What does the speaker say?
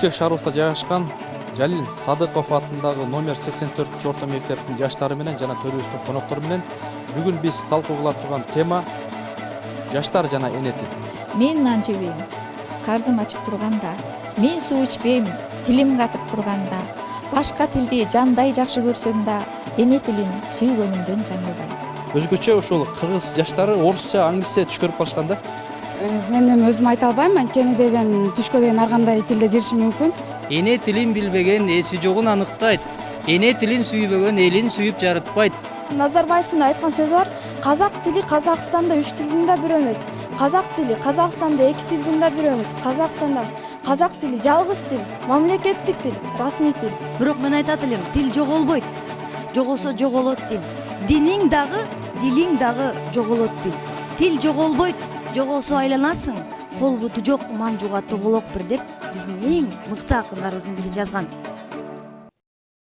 Бишкек шаарыбызда жайгашкан Жалил Садыков атындагы номер 84 орто мектептин жаштары менен жана төрүбүздүн коноктору менен бүгүн биз талкуу кыла турган тема жаштар жана эне тил. Мен нан жебейм, кардым ачып турганда, мен суу ичпейм, тилим катып турганда, башка тилди жандай жакшы көрсөм да, эне тилин сүйгөнүмдөн жаңылбайм. Өзгөчө ушул кыргыз жаштары орусча, англисче түш көрүп калышкан да. Мен эми өзүм айта албайм, анткени деген түшкө деген ар кандай тилде кириши мүмкүн. Эне тилин билбеген эси жогун аныктайт. Эне тилин сүйбөгөн элин сүйүп жарытпайт. Назарбаевдин айткан сөзү бар. Казак тили Казакстанда 3 тилдин да бирөө эмес. Казак тили Казакстанда 2 тилдин да бирөө эмес. Казакстанда казак тили жалгыз тил, мамлекеттик тил, расмий тил. Бирок мен айтат элем, тил жоголбойт. Жоголсо жоголот тил. Диниң дагы, дилиң дагы жоголот тил. Тил жоголбойт. Жоголсо айланасың. Кол буту жок манжуга тоголок бир деп биздин эң мыкты акындарыбыздын бири жазган.